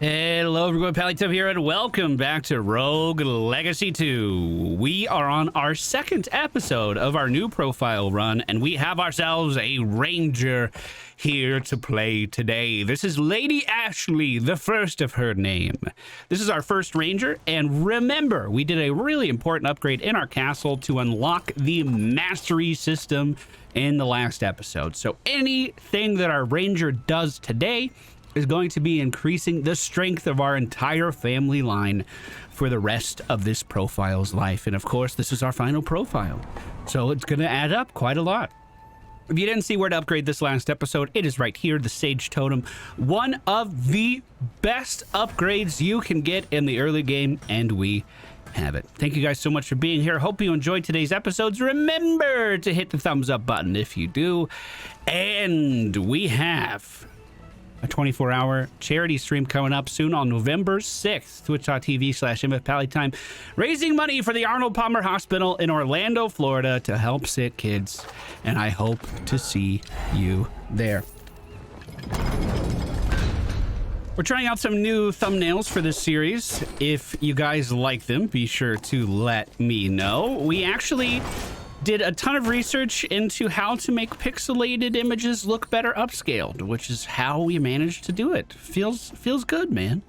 Hello everyone, MFPallytime here, and welcome back to Rogue Legacy 2. We are on our second episode of our new profile run, and we have ourselves a ranger here to play today. This is Lady Ashley, the first of her name. This is our first ranger, and remember, we did a really important upgrade in our castle to unlock the mastery system in the last episode. So anything that our ranger does today is going to be increasing the strength of our entire family line for the rest of this profile's life. And of course, this is our final profile, so it's going to add up quite a lot. If you didn't see where to upgrade this last episode, it is right here, the Sage Totem. One of the best upgrades you can get in the early game, and we have it. Thank you guys so much for being here. Hope you enjoyed today's episodes. Remember to hit the thumbs up button if you do. And we have a 24-hour charity stream coming up soon on November 6th, twitch.tv/MFPallytime, raising money for the Arnold Palmer Hospital in Orlando, Florida, to help sick kids. And I hope to see you there. We're trying out some new thumbnails for this series. If you guys like them, be sure to let me know. We actually did a ton of research into how to make pixelated images look better upscaled, which is how we managed to do it. Feels good, man.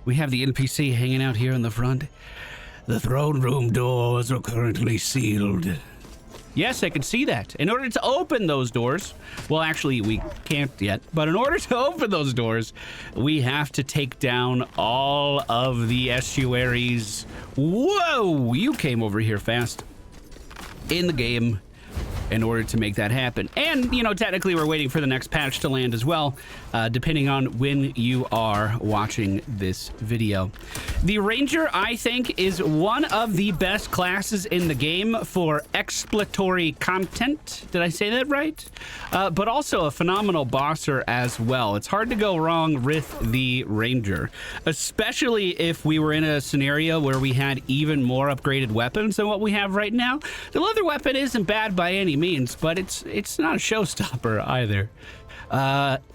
We have the NPC hanging out here in the front. The throne room doors are currently sealed. Yes, I can see that. In order to open those doors, well, actually, we can't yet, but in order to open those doors, we have to take down all of the estuaries. Whoa, you came over here fast. In the game in order to make that happen. And, you know, technically we're waiting for the next patch to land as well, depending on when you are watching this video. The Ranger, I think, is one of the best classes in the game for exploratory content. Did I say that right? But also a phenomenal bosser as well. It's hard to go wrong with the Ranger, especially if we were in a scenario where we had even more upgraded weapons than what we have right now. The leather weapon isn't bad by any means, but it's not a showstopper either.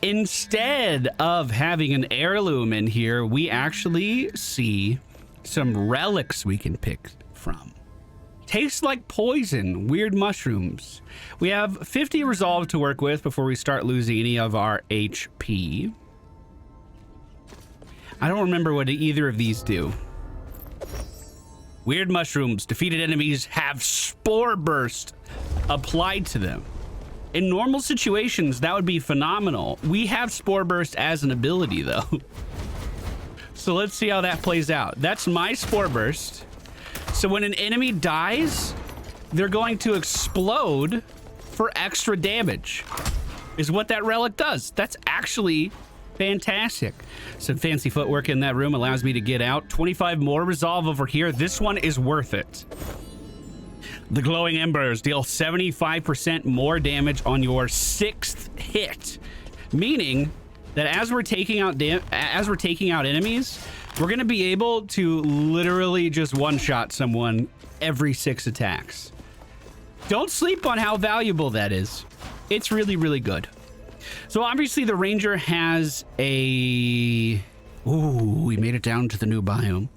Instead of having an heirloom in here, we actually see some relics we can pick from. Tastes like poison, weird mushrooms. We have 50 resolve to work with before we start losing any of our HP. I don't remember what either of these do. Weird mushrooms. Defeated enemies have spore burst applied to them. In normal situations, that would be phenomenal. We have spore burst as an ability, though. So let's see how that plays out. That's my spore burst. So when an enemy dies, they're going to explode for extra damage, is what that relic does. That's actually fantastic. Some fancy footwork in that room allows me to get out. 25 more resolve over here. This one is worth it. The glowing embers deal 75% more damage on your 6th hit, meaning that as we're taking out enemies, we're going to be able to literally just one-shot someone every 6 attacks. Don't sleep on how valuable that is. It's really, really good. So obviously the Ranger has a... Ooh, we made it down to the new biome.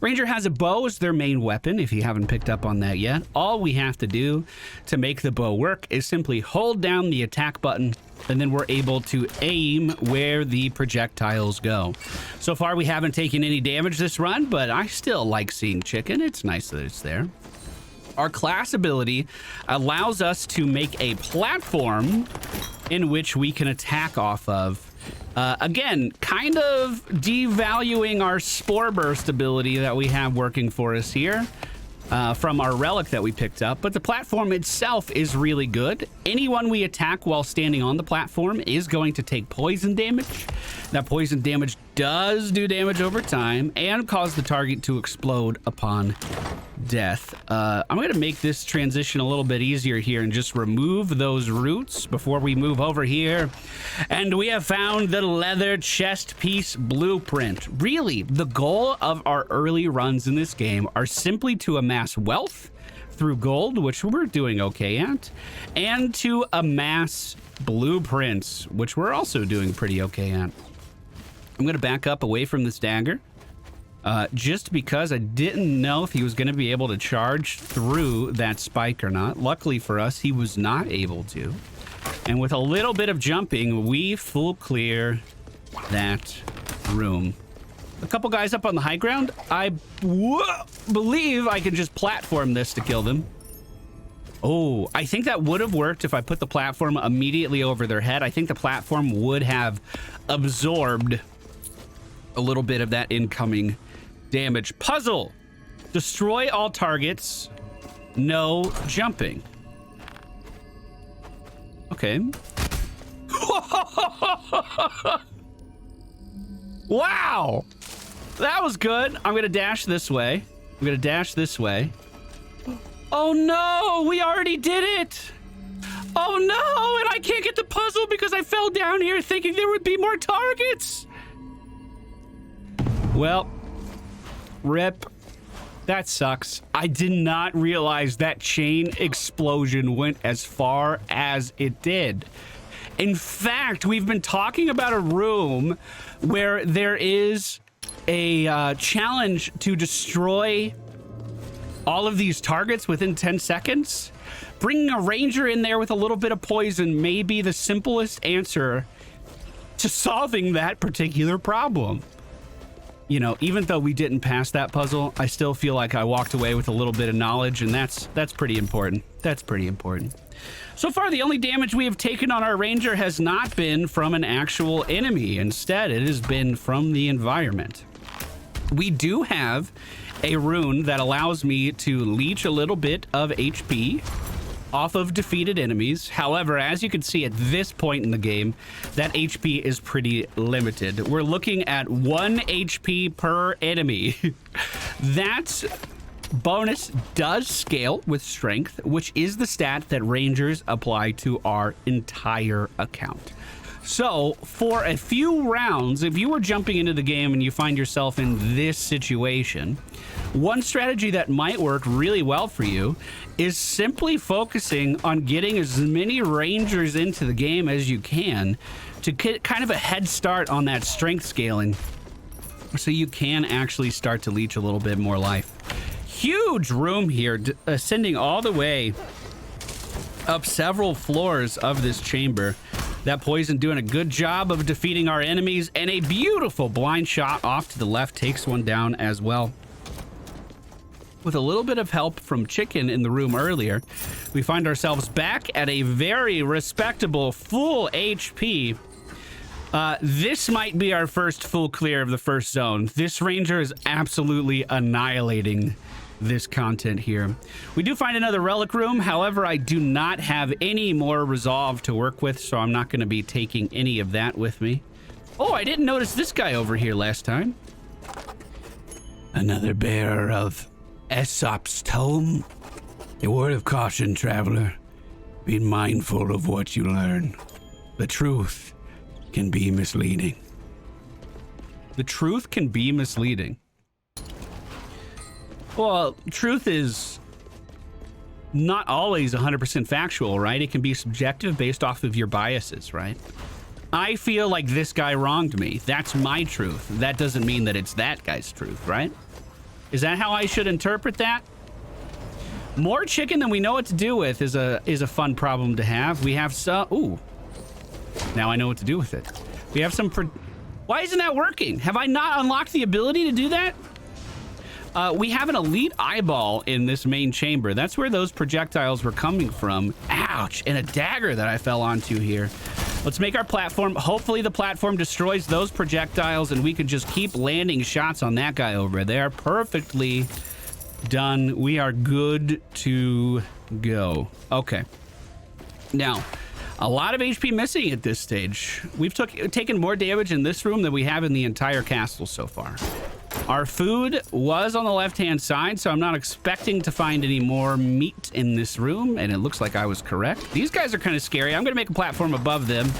Ranger has a bow as their main weapon, if you haven't picked up on that yet. All we have to do to make the bow work is simply hold down the attack button, and then we're able to aim where the projectiles go. So far, we haven't taken any damage this run, but I still like seeing chicken. It's nice that it's there. Our class ability allows us to make a platform in which we can attack off of. Again, kind of devaluing our spore burst ability that we have working for us here from our relic that we picked up, but the platform itself is really good. Anyone we attack while standing on the platform is going to take poison damage. That poison damage does do damage over time and cause the target to explode upon death. I'm going to make this transition a little bit easier here and just remove those roots before we move over here. And we have found the leather chest piece blueprint. Really, the goal of our early runs in this game are simply to amass wealth through gold, which we're doing okay at, and to amass blueprints, which we're also doing pretty okay at. I'm going to back up away from this dagger. Just because I didn't know if he was going to be able to charge through that spike or not. Luckily for us, he was not able to. And with a little bit of jumping, we full clear that room. A couple guys up on the high ground. I believe I can just platform this to kill them. Oh, I think that would have worked if I put the platform immediately over their head. I think the platform would have absorbed a little bit of that incoming damage. Puzzle. Destroy all targets. No jumping. Okay. Wow. That was good. I'm going to dash this way. I'm going to dash this way. Oh no, we already did it. Oh no, and I can't get the puzzle because I fell down here thinking there would be more targets. Well, rip. That sucks. I did not realize that chain explosion went as far as it did. In fact, we've been talking about a room where there is a challenge to destroy all of these targets within 10 seconds. Bringing a ranger in there with a little bit of poison may be the simplest answer to solving that particular problem. You know, even though we didn't pass that puzzle, I still feel like I walked away with a little bit of knowledge, and that's pretty important. That's pretty important. So far, the only damage we have taken on our ranger has not been from an actual enemy. Instead, it has been from the environment. We do have a rune that allows me to leech a little bit of HP off of defeated enemies. However, as you can see at this point in the game, that HP is pretty limited. We're looking at 1 HP per enemy. That bonus does scale with strength, which is the stat that rangers apply to our entire account. So for a few rounds, if you were jumping into the game and you find yourself in this situation, one strategy that might work really well for you is simply focusing on getting as many rangers into the game as you can to get kind of a head start on that strength scaling so you can actually start to leech a little bit more life. Huge room here, ascending all the way up several floors of this chamber. That poison doing a good job of defeating our enemies, and a beautiful blind shot off to the left takes one down as well. With a little bit of help from Chicken in the room earlier, we find ourselves back at a very respectable full HP. This might be our first full clear of the first zone. This ranger is absolutely annihilating this content here. We do find another relic room. However, I do not have any more resolve to work with, so I'm not going to be taking any of that with me. Oh, I didn't notice this guy over here last time. Another bearer of Aesop's tome. A word of caution, traveler. Be mindful of what you learn. The truth can be misleading. The truth can be misleading. Well, truth is not always 100% factual, right? It can be subjective based off of your biases, right? I feel like this guy wronged me. That's my truth. That doesn't mean that it's that guy's truth, right? Is that how I should interpret that? More chicken than we know what to do with is a fun problem to have. We have some... Ooh. Now I know what to do with it. We have some... Why isn't that working? Have I not unlocked the ability to do that? We have an elite eyeball in this main chamber. That's where those projectiles were coming from. Ouch, and a dagger that I fell onto here. Let's make our platform. Hopefully the platform destroys those projectiles and we can just keep landing shots on that guy over there. Perfectly done. We are good to go. Okay. Now, a lot of HP missing at this stage. We've taken more damage in this room than we have in the entire castle so far. Our food was on the left-hand side, so I'm not expecting to find any more meat in this room, and it looks like I was correct. These guys are kind of scary. I'm going to make a platform above them,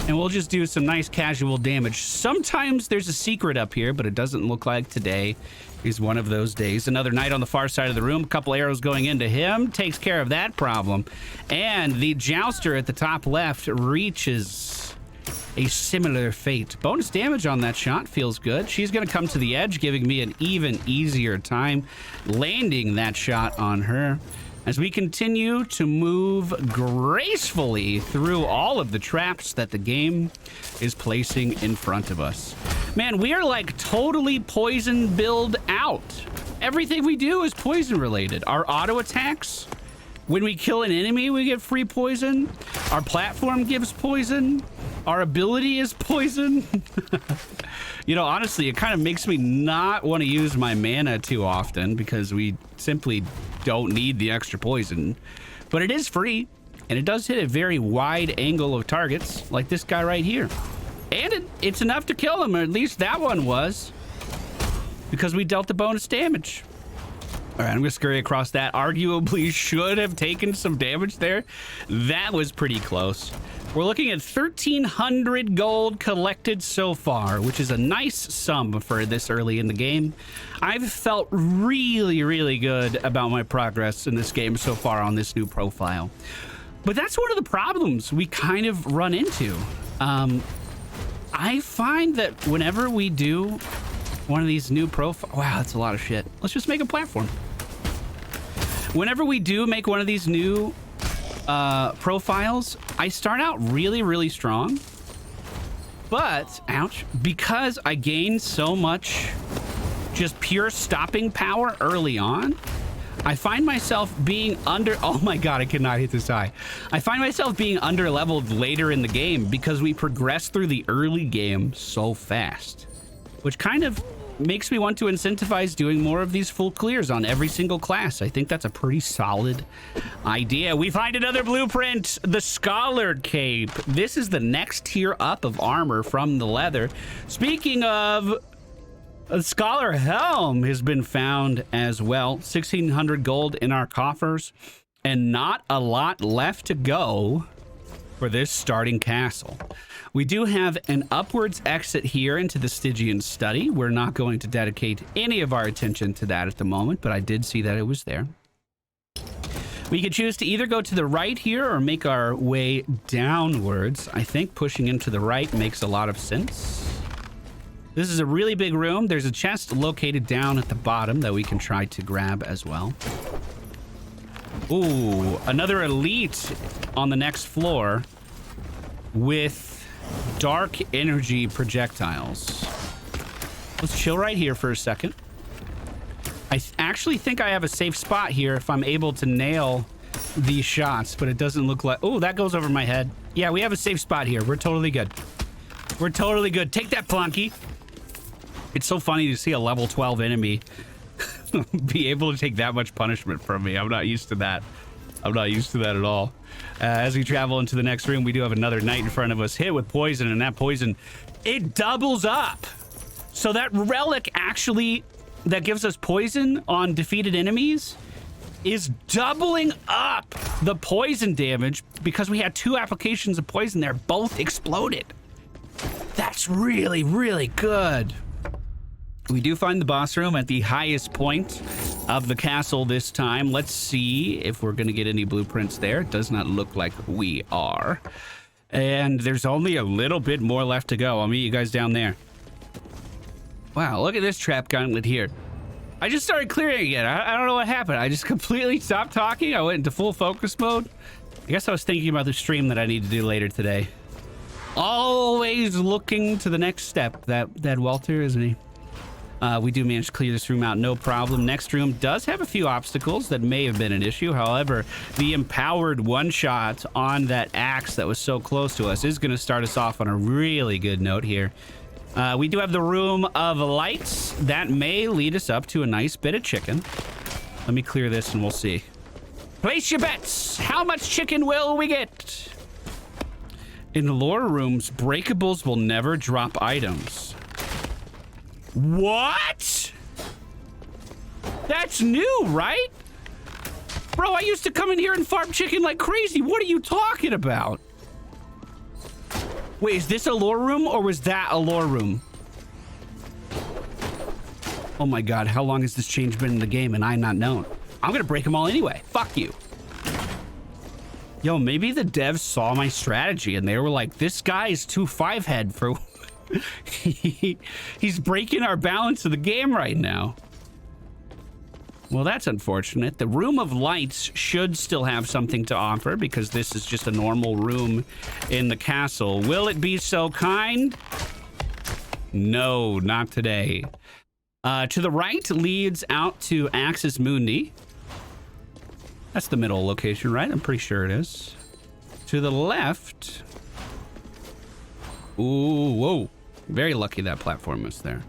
and we'll just do some nice casual damage. Sometimes there's a secret up here, but it doesn't look like today is one of those days. Another knight on the far side of the room. A couple arrows going into him. Takes care of that problem. And the jouster at the top left reaches a similar fate. Bonus damage on that shot feels good. She's going to come to the edge, giving me an even easier time landing that shot on her. As we continue to move gracefully through all of the traps that the game is placing in front of us. Man, we are like totally poison build out. Everything we do is poison related. Our auto attacks, when we kill an enemy, we get free poison. Our platform gives poison. Our ability is poison. You know, honestly, it kind of makes me not want to use my mana too often because we simply don't need the extra poison. But it is free, and it does hit a very wide angle of targets, like this guy right here. And it's enough to kill him, or at least that one was, because we dealt the bonus damage. All right, I'm gonna scurry across that. Arguably should have taken some damage there. That was pretty close. We're looking at 1,300 gold collected so far, which is a nice sum for this early in the game. I've felt really, really good about my progress in this game so far on this new profile. But that's one of the problems we kind of run into. I find that whenever we do one of these new profiles, wow, that's a lot of shit. Let's just make a platform. Whenever we do make one of these new profiles, I start out really, really strong, but ouch, because I gain so much just pure stopping power early on, I find myself being oh my god, I cannot hit this high. I find myself being under leveled later in the game because we progress through the early game so fast, which kind of makes me want to incentivize doing more of these full clears on every single class. I think that's a pretty solid idea. We find another blueprint, the Scholar Cape. This is the next tier up of armor from the leather. Speaking of, a Scholar Helm has been found as well. 1,600 gold in our coffers, and not a lot left to go for this starting castle. We do have an upwards exit here into the Stygian study. We're not going to dedicate any of our attention to that at the moment, but I did see that it was there. We could choose to either go to the right here or make our way downwards. I think pushing into the right makes a lot of sense. This is a really big room. There's a chest located down at the bottom that we can try to grab as well. Ooh, another elite on the next floor with dark energy projectiles. Let's chill right here for a second. I actually think I have a safe spot here if I'm able to nail these shots, but it doesn't look like... Oh, that goes over my head. Yeah, we have a safe spot here. We're totally good. We're totally good. Take that, Plunky. It's so funny to see a level 12 enemy be able to take that much punishment from me. I'm not used to that. I'm not used to that at all. As we travel into the next room, we do have another knight in front of us hit with poison, and that poison, it doubles up. So that relic actually that gives us poison on defeated enemies is doubling up the poison damage because we had 2 applications of poison there. Both exploded. That's really, really good. We do find the boss room at the highest point of the castle this time. Let's see if we're going to get any blueprints there. It does not look like we are. And there's only a little bit more left to go. I'll meet you guys down there. Wow, look at this trap gauntlet here. I just started clearing again. I don't know what happened. I just completely stopped talking. I went into full focus mode. I guess I was thinking about the stream that I need to do later today. Always looking to the next step. That Walter, isn't he? We do manage to clear this room out, no problem. Next room does have a few obstacles that may have been an issue. However, the empowered one-shot on that axe that was so close to us is going to start us off on a really good note here. We do have the room of lights. That may lead us up to a nice bit of chicken. Let me clear this and we'll see. Place your bets. How much chicken will we get? In the lore rooms, breakables will never drop items. What? That's new, right? Bro, I used to come in here and farm chicken like crazy. What are you talking about? Wait, is this a lore room or was that a lore room? Oh my god, how long has this change been in the game and I not known? I'm gonna break them all anyway. Fuck you. Yo, maybe the devs saw my strategy and they were like, this guy is too 5-head for... He's breaking our balance of the game right now. Well, that's unfortunate. The Room of Lights should still have something to offer because this is just a normal room in the castle. Will it be so kind? No, not today. To the right leads out to Axis Mundi. That's the middle location, right? I'm pretty sure it is. To the left... Ooh, whoa. Very lucky that platform was there.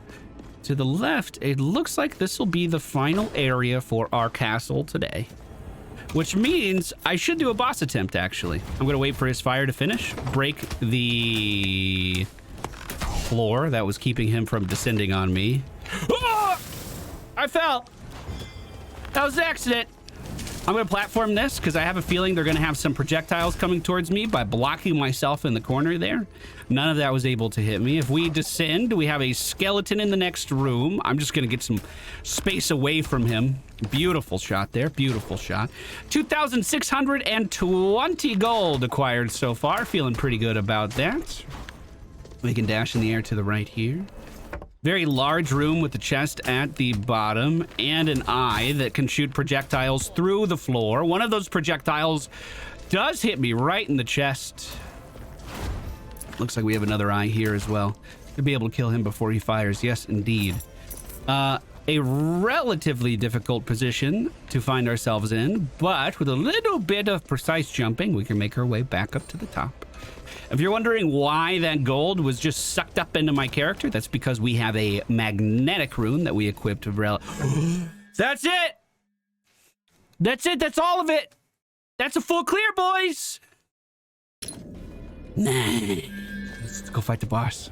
To the left, it looks like this will be the final area for our castle today. Which means I should do a boss attempt, actually. I'm going to wait for his fire to finish. Break the floor that was keeping him from descending on me. Oh! I fell. That was an accident. I'm going to platform this because I have a feeling they're going to have some projectiles coming towards me by blocking myself in the corner there. None of that was able to hit me. If we descend, we have a skeleton in the next room. I'm just going to get some space away from him. Beautiful shot there. Beautiful shot. 2,620 gold acquired so far. Feeling pretty good about that. We can dash in the air to the right here. Very large room with the chest at the bottom and an eye that can shoot projectiles through the floor. One of those projectiles does hit me right in the chest. Looks like we have another eye here as well. To be able to kill him before he fires. Yes, indeed. A relatively difficult position to find ourselves in, but with a little bit of precise jumping, we can make our way back up to the top. If you're wondering why that gold was just sucked up into my character, that's because we have a magnetic rune that we equipped. That's it! That's it, that's all of it! That's a full clear, boys! Nah. Let's go fight the boss.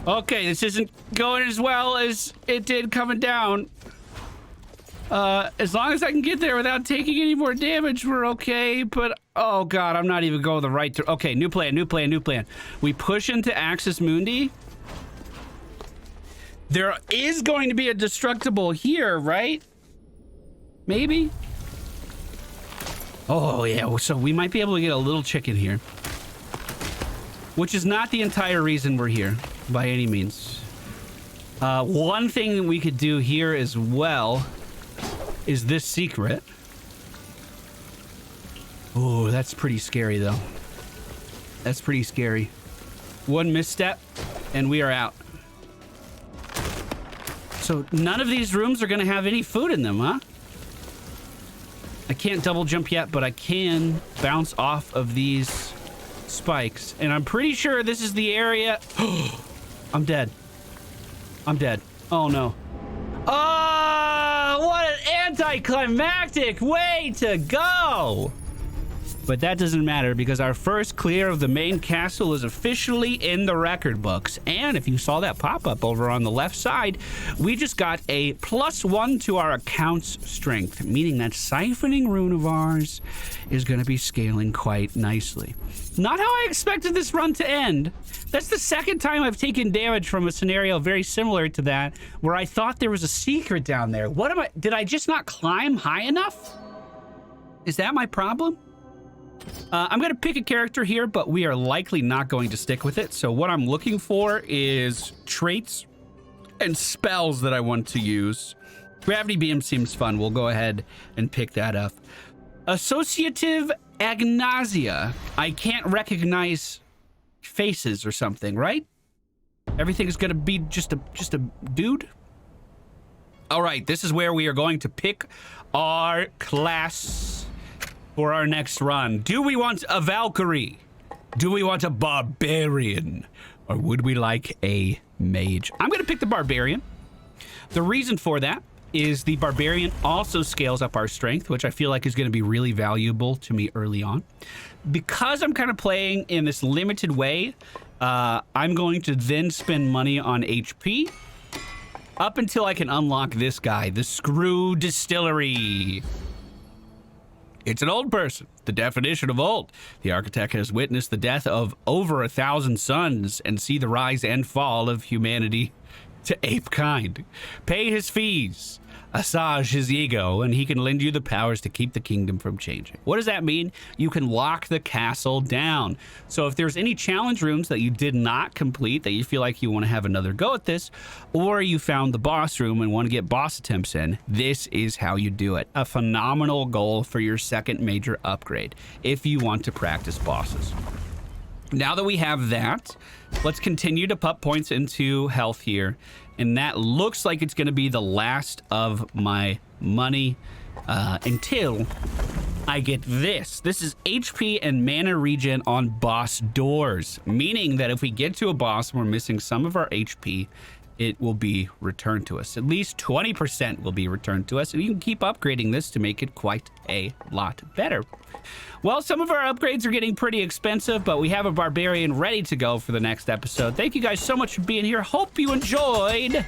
Okay, this isn't going as well as it did coming down. As long as I can get there without taking any more damage, we're okay. But, oh god, I'm not even going the right... Okay, new plan, new plan, new plan. We push into Axis Mundi. There is going to be a destructible here, right? Maybe? Oh, yeah, so we might be able to get a little chicken here. Which is not the entire reason we're here, by any means. One thing that we could do here as well... is this secret. Oh, that's pretty scary, though. That's pretty scary. One misstep, and we are out. So none of these rooms are going to have any food in them, huh? I can't double jump yet, but I can bounce off of these spikes. And I'm pretty sure this is the area... I'm dead. I'm dead. Oh, no. Oh, what an anticlimactic way to go! But that doesn't matter because our first clear of the main castle is officially in the record books. And if you saw that pop-up over on the left side, we just got a +1 to our account's strength, meaning that siphoning rune of ours is going to be scaling quite nicely. Not how I expected this run to end. That's the second time I've taken damage from a scenario very similar to that, where I thought there was a secret down there. What am I... Did I just not climb high enough? Is that my problem? I'm going to pick a character here, but we are likely not going to stick with it. So what I'm looking for is traits and spells that I want to use. Gravity Beam seems fun. We'll go ahead and pick that up. Associative Agnosia. I can't recognize faces or something, right? Everything is going to be just a dude. All right, this is where we are going to pick our class for our next run. Do we want a Valkyrie? Do we want a Barbarian? Or would we like a Mage? I'm going to pick the Barbarian. The reason for that is the Barbarian also scales up our strength, which I feel like is going to be really valuable to me early on. Because I'm kind of playing in this limited way, I'm going to then spend money on HP up until I can unlock this guy, the Screw Distillery. It's an old person, the definition of old. The architect has witnessed the death of over 1,000 sons and see the rise and fall of humanity to ape kind. Pay his fees. Assuage his ego, and he can lend you the powers to keep the kingdom from changing. What does that mean? You can lock the castle down. So if there's any challenge rooms that you did not complete, that you feel like you want to have another go at this, or you found the boss room and want to get boss attempts in, this is how you do it. A phenomenal goal for your second major upgrade if you want to practice bosses. Now that we have that, let's continue to put points into health here. And that looks like it's going to be the last of my money until I get this. This is HP and mana regen on boss doors, meaning that if we get to a boss and we're missing some of our HP, it will be returned to us. At least 20% will be returned to us, and you can keep upgrading this to make it quite a lot better. Well, some of our upgrades are getting pretty expensive, but we have a barbarian ready to go for the next episode. Thank you guys so much for being here. Hope you enjoyed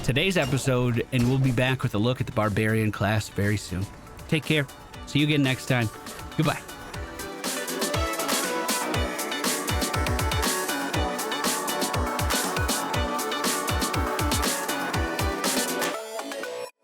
today's episode, and we'll be back with a look at the barbarian class very soon. Take care. See you again next time. Goodbye.